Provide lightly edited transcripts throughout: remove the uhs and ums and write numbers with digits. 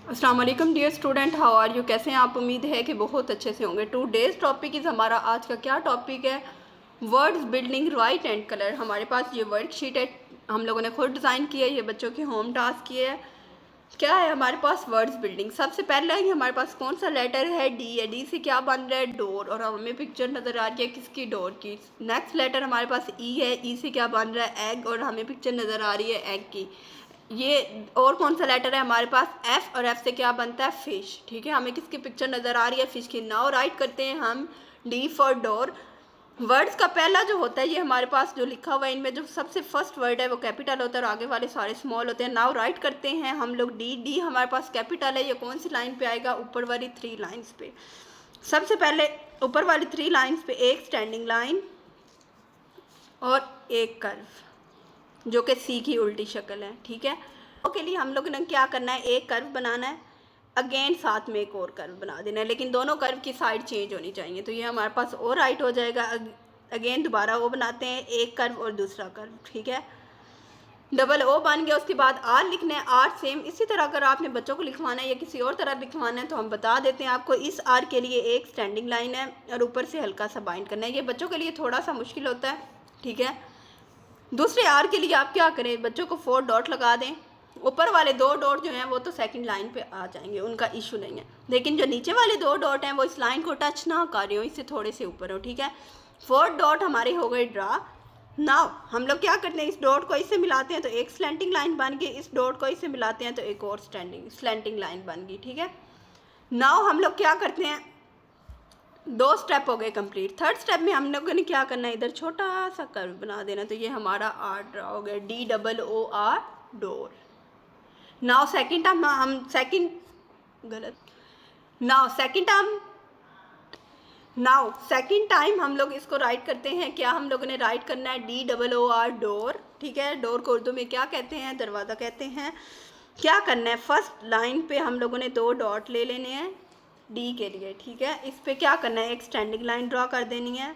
अस्सलाम वालेकुम dear student, how are you. कैसे हैं आप? उम्मीद है कि बहुत अच्छे से होंगे। टुडेज टॉपिक इज़, हमारा आज का क्या टॉपिक है? Words building right and colour. हमारे पास ये वर्कशीट है, हम लोगों ने खुद डिज़ाइन किया है, ये बच्चों के होम टास्क किए है। क्या है हमारे पास? Words building. सबसे पहले ही हमारे पास कौन सा लेटर है? डी है। डी से क्या बन रहा है? डोर। और हमें पिक्चर नज़र आ रही है किसकी? डोर की। नेक्स्ट लेटर हमारे पास ई है। ई से क्या बन रहा है? एग। और हमें पिक्चर नज़र आ रही है एग की। ये और कौन सा लेटर है हमारे पास? एफ। और एफ से क्या बनता है? फिश। ठीक है, हमें किसकी पिक्चर नज़र आ रही है? फिश की। नाउ राइट करते हैं हम डी फॉर डोर। वर्ड्स का पहला जो होता है, ये हमारे पास जो लिखा हुआ है, इनमें जो सबसे फर्स्ट वर्ड है वो कैपिटल होता है और आगे वाले सारे स्मॉल होते हैं। नाउ राइट करते हैं हम लोग डी। डी हमारे पास कैपिटल है। ये कौन सी लाइन पे आएगा? ऊपर वाली 3 लाइन्स पे। सबसे पहले ऊपर वाली 3 लाइन्स पे एक स्टैंडिंग लाइन और एक कर्व, जो कि सी की उल्टी शक्ल है। ठीक है, के लिए हम लोग ने क्या करना है? एक कर्व बनाना है, अगेन साथ में एक और कर्व बना देना है, लेकिन दोनों कर्व की साइड चेंज होनी चाहिए। तो ये हमारे पास और राइट हो जाएगा। अगेन दोबारा वो बनाते हैं, एक कर्व और दूसरा कर्व। ठीक है, डबल ओ बन गया। उसके बाद आर लिखना है। आर सेम इसी तरह अगर आपने बच्चों को लिखवाना है या किसी और तरह लिखवाना है तो हम बता देते हैं आपको। इस आर के लिए एक स्टैंडिंग लाइन है और ऊपर से हल्का सा बाइंड करना है। ये बच्चों के लिए थोड़ा सा मुश्किल होता है। ठीक है, दूसरे आर के लिए आप क्या करें? बच्चों को 4 डॉट लगा दें। ऊपर वाले 2 डॉट जो हैं वो तो सेकंड लाइन पे आ जाएंगे, उनका इशू नहीं है, लेकिन जो नीचे वाले 2 डॉट हैं वो इस लाइन को टच ना कर रहे हो, इससे थोड़े से ऊपर हो। ठीक है, 4 डॉट हमारे हो गए ड्रा। नाउ हम लोग क्या करते हैं? इस डॉट को इससे मिलाते हैं तो एक स्लैंटिंग लाइन बन गई, इस डॉट को इससे मिलाते हैं तो एक और स्लैंटिंग लाइन बन गई। ठीक है, नाउ हम लोग क्या करते हैं? 2 स्टेप हो गए कंप्लीट। थर्ड स्टेप में हम लोगों ने क्या करना है? इधर छोटा सा कर्व बना देना। तो ये हमारा आर ड्रा हो गया, D double O R, door. Now second term हम सेकंड गलत now second term now second time हम लोग इसको राइट करते हैं। क्या हम लोगों ने राइट करना है? D double O R, door. ठीक है, डोर को उर्दू में क्या कहते हैं? दरवाज़ा कहते हैं। क्या करना है? फर्स्ट लाइन पे हम लोगों ने 2 डॉट ले लेने हैं डी के लिए। ठीक है, इस पे क्या करना है? एक स्टैंडिंग लाइन ड्रॉ कर देनी है।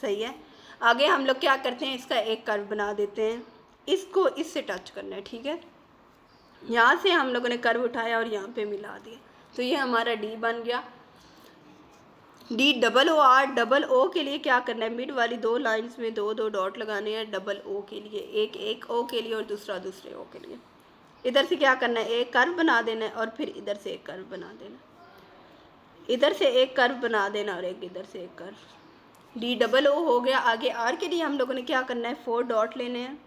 सही है, आगे हम लोग क्या करते हैं? इसका एक कर्व बना देते हैं, इसको इससे टच करना है। ठीक है, यहाँ से हम लोगों ने कर्व उठाया और यहाँ पे मिला दिया, तो ये हमारा डी बन गया। D double O R. Double O के लिए क्या करना है? मिड वाली 2 लाइंस में 2 डॉट लगाने हैं डबल ओ के लिए, एक ओ के लिए और दूसरा दूसरे ओ के लिए। इधर से क्या करना है? एक कर्व बना देना है और फिर इधर से एक कर्व बना देना, इधर से एक कर्व बना देना और एक इधर से एक कर्व। डी डबल ओ हो गया। आगे आर के लिए हम लोगों ने क्या करना है? 4 डॉट लेने हैं,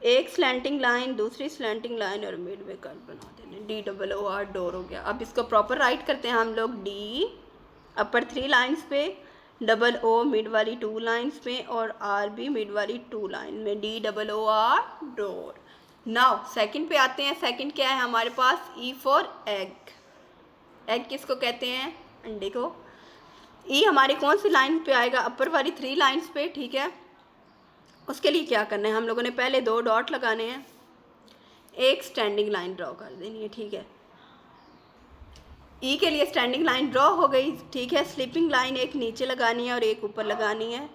एक स्लैंटिंग लाइन, दूसरी स्लैंटिंग लाइन और मिड में कर्व बना देने। D double O R, door हो गया। अब इसको प्रॉपर राइट करते हैं हम लोग। डी अपर 3 लाइन्स पे, डबल ओ मिड वाली 2 लाइन्स में और आर भी मिड वाली 2 लाइन में। D double O R, door. Now second पे आते हैं। सेकंड क्या है हमारे पास? E for egg. एग किसको कहते हैं? अंडे को। ई हमारी कौन सी लाइन पे आएगा? अपर वाली 3 लाइन्स पे। ठीक है, उसके लिए क्या करना है? हम लोगों ने पहले 2 डॉट लगाने हैं, एक स्टैंडिंग लाइन ड्रॉ कर देनी है। ठीक है, ई के लिए स्टैंडिंग लाइन ड्रॉ हो गई। ठीक है, स्लीपिंग लाइन एक नीचे लगानी है और एक ऊपर लगानी है।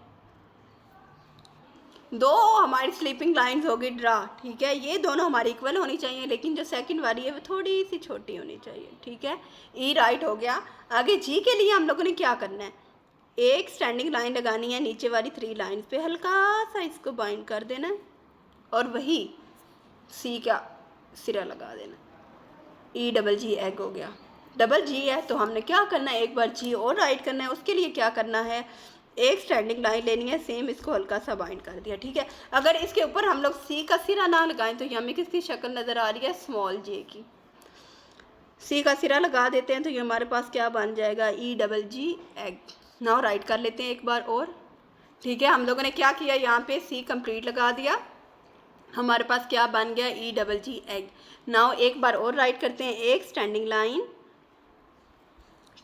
2 हमारी स्लीपिंग लाइंस होगी ड्रा। ठीक है, ये दोनों हमारी इक्वल होनी चाहिए, लेकिन जो सेकंड वाली है वो थोड़ी सी छोटी होनी चाहिए। ठीक है, ई राइट हो गया। आगे जी के लिए हम लोगों ने क्या करना है? एक स्टैंडिंग लाइन लगानी है नीचे वाली 3 लाइन्स पे, हल्का सा इसको बाइंड कर देना है और वही सी का सिरा लगा देना। ई डबल जी एग हो गया। डबल जी है तो हमने क्या करना है? एक बार जी और राइट करना है। उसके लिए क्या करना है? एक स्टैंडिंग लाइन लेनी है, सेम इसको हल्का सा बाइंड कर दिया। ठीक है, अगर इसके ऊपर हम लोग सी का सिरा ना लगाएं तो हमें किसकी शक्ल नज़र आ रही है? स्मॉल जे की। सी का सिरा लगा देते हैं तो ये हमारे पास क्या बन जाएगा? ई डबल जी एग। नाउ राइट कर लेते हैं एक बार और। ठीक है, हम लोगों ने क्या किया? यहाँ पे सी कंप्लीट लगा दिया, हमारे पास क्या बन गया? ई डबल जी एग। नाउ एक बार और राइट करते हैं। एक standing line,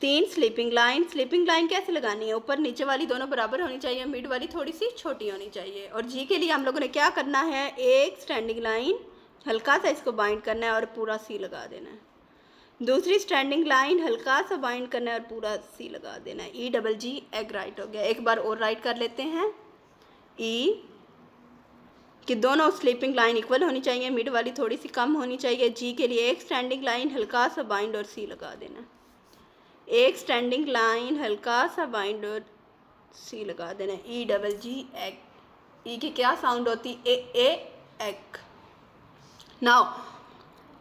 3 sleeping line. Sleeping line कैसे लगानी है? ऊपर नीचे वाली दोनों बराबर होनी चाहिए, मिड वाली थोड़ी सी छोटी होनी चाहिए। और जी के लिए हम लोगों ने क्या करना है? एक स्टैंडिंग लाइन, हल्का सा इसको बाइंड करना है और पूरा सी लगा देना है। दूसरी स्टैंडिंग लाइन, हल्का सा बाइंड करना है और पूरा सी लगा देना है। ई डबल जी एग राइट हो गया। एक बार और राइट कर लेते हैं। ई कि दोनों स्लीपिंग लाइन इक्वल होनी चाहिए, मिड वाली थोड़ी सी कम होनी चाहिए। जी के लिए एक स्टैंडिंग लाइन हल्का सा बाइंड और सी लगा देना, एक स्टैंडिंग लाइन हल्का सा बाइंड और सी लगा देना। ई डबल जी एग, ई की क्या साउंड होती? ए एग। नाउ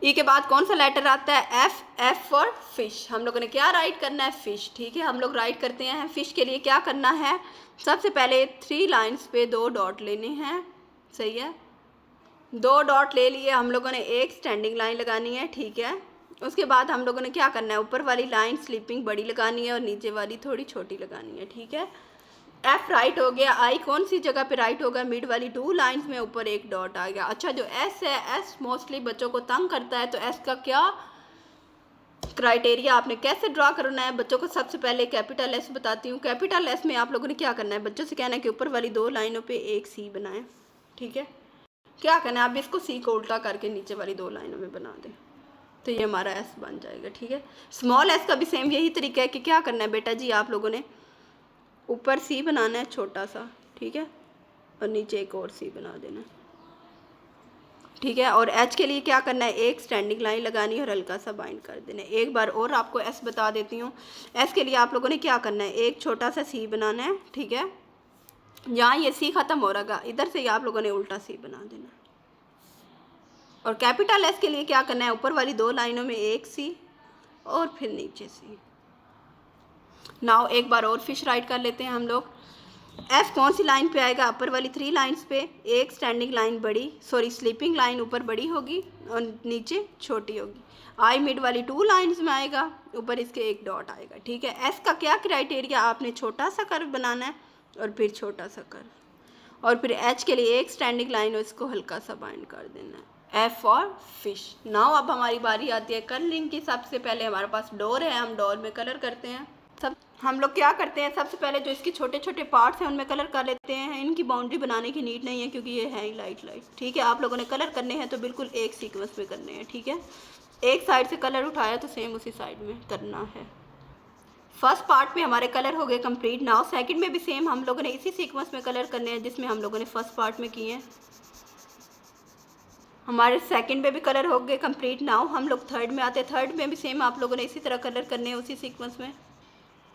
ई के बाद कौन सा लेटर आता है? F, F for fish. हम लोगों ने क्या राइट करना है? फिश। ठीक है, हम लोग राइट करते हैं। फिश के लिए क्या करना है? सबसे पहले 3 लाइन्स पे 2 डॉट लेने हैं। सही है, 2 डॉट ले लिए हम लोगों ने, एक स्टैंडिंग लाइन लगानी है। ठीक है, उसके बाद हम लोगों ने क्या करना है? ऊपर वाली लाइन स्लीपिंग बड़ी लगानी है और नीचे वाली थोड़ी छोटी लगानी है। ठीक है, एफ राइट हो गया। आई कौन सी जगह पे राइट होगा? मिड वाली 2 लाइंस में ऊपर एक डॉट आ गया। अच्छा, जो एस है, एस मोस्टली बच्चों को तंग करता है, तो एस का क्या क्राइटेरिया, आपने कैसे ड्रा करना है बच्चों को? सबसे पहले कैपिटल एस बताती हूँ। कैपिटल एस में आप लोगों ने क्या करना है? बच्चों से कहना है कि ऊपर वाली 2 लाइनों पे एक सी बनाएं। ठीक है, क्या करना है? आप इसको सी को उल्टा करके नीचे वाली 2 लाइनों में बना दें, तो ये हमारा एस बन जाएगा। ठीक है, स्मॉल एस का भी सेम यही तरीका है कि क्या करना है बेटा जी, आप लोगों ने ऊपर सी बनाना है छोटा सा। ठीक है, और नीचे एक और सी बना देना। ठीक है, और एच के लिए क्या करना है? एक स्टैंडिंग लाइन लगानी है और हल्का सा बाइंड कर देना है। एक बार और आपको एस बता देती हूँ। एस के लिए आप लोगों ने क्या करना है? एक छोटा सा सी बनाना है। ठीक है, यहाँ ये सी ख़त्म हो रहा, इधर से आप लोगों ने उल्टा सी बना देना। और कैपिटल एस के लिए क्या करना है? ऊपर वाली 2 लाइनों में एक सी और फिर नीचे सी। नाउ एक बार और फिश राइट कर लेते हैं हम लोग। एफ कौन सी लाइन पे आएगा? अपर वाली 3 लाइंस पे एक स्टैंडिंग लाइन बड़ी, सॉरी स्लीपिंग लाइन ऊपर बड़ी होगी और नीचे छोटी होगी। आई मिड वाली 2 लाइंस में आएगा, ऊपर इसके एक डॉट आएगा। ठीक है, एस का क्या क्राइटेरिया? आपने छोटा सा कर्व बनाना है और फिर छोटा सा कर्व, और फिर एच के लिए एक स्टैंडिंग लाइन और इसको हल्का सा बाइंड कर देना है। एफ और फिश। नाउ अब हमारी बारी आती है कलरिंग की। सबसे पहले हमारे पास डोर है, हम डोर में कलर करते हैं। सब हम लोग क्या करते हैं? सबसे पहले जो इसके छोटे छोटे पार्ट्स हैं उनमें कलर कर लेते हैं। इनकी बाउंड्री बनाने की नीड नहीं है क्योंकि ये है ही लाइट। ठीक है, आप लोगों ने कलर करने हैं तो बिल्कुल एक सीक्वेंस में करने हैं। ठीक है, एक साइड से कलर उठाया तो सेम उसी साइड में करना है। फर्स्ट पार्ट में हमारे कलर हो गए कंप्लीट। नाउ सेकंड में भी सेम हम लोगों ने इसी सीक्वेंस में कलर करने हैं जिसमें हम लोगों ने फर्स्ट पार्ट में किए हैं। हमारे सेकंड में भी कलर हो गए कंप्लीट। नाउ हम लोग थर्ड में आते हैं। थर्ड में भी सेम आप लोगों ने इसी तरह कलर करने हैं उसी सीक्वेंस में।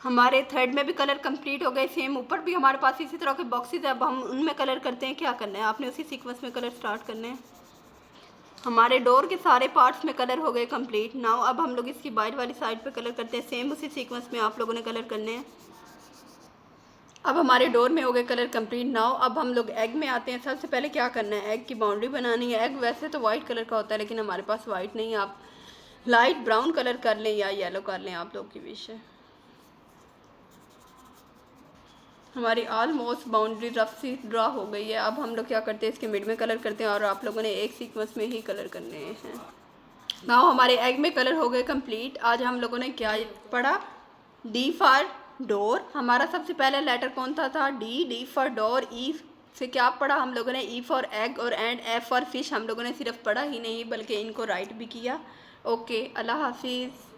हमारे थर्ड में भी कलर कंप्लीट हो गए। सेम ऊपर भी हमारे पास इसी तरह के बॉक्सेस है, अब हम उनमें कलर करते हैं। क्या करना है? आपने उसी सीक्वेंस में कलर स्टार्ट करने हैं। हमारे डोर के सारे पार्ट्स में कलर हो गए कंप्लीट। नाउ अब हम लोग इसकी बाहर वाली साइड पे कलर करते हैं। सेम उसी सीक्वेंस में आप लोगों ने कलर करने हैं। अब हमारे डोर में हो गए कलर कंप्लीट। नाउ अब हम लोग एग में आते हैं। सबसे पहले क्या करना है? एग की बाउंड्री बनानी है। एग वैसे तो वाइट कलर का होता है लेकिन हमारे पास वाइट नहीं है, आप लाइट ब्राउन कलर कर लें या येलो कर लें, आप लोग की विश है। हमारी ऑलमोस्ट बाउंड्री रफ सी ड्रा हो गई है। अब हम लोग क्या करते हैं? इसके मिड में कलर करते हैं और आप लोगों ने एक सीक्वेंस में ही कलर करने हैं। नाउ हमारे एग में कलर हो गए कंप्लीट। आज हम लोगों ने क्या पढ़ा? D for door. हमारा सबसे पहला लेटर कौन सा था? D. D for door. E से क्या पढ़ा हम लोगों ने? E for egg. और एंड एफ फॉर फिश। हम लोगों ने सिर्फ पढ़ा ही नहीं बल्कि इनको राइट भी किया। ओके, अल्लाह हाफिज़।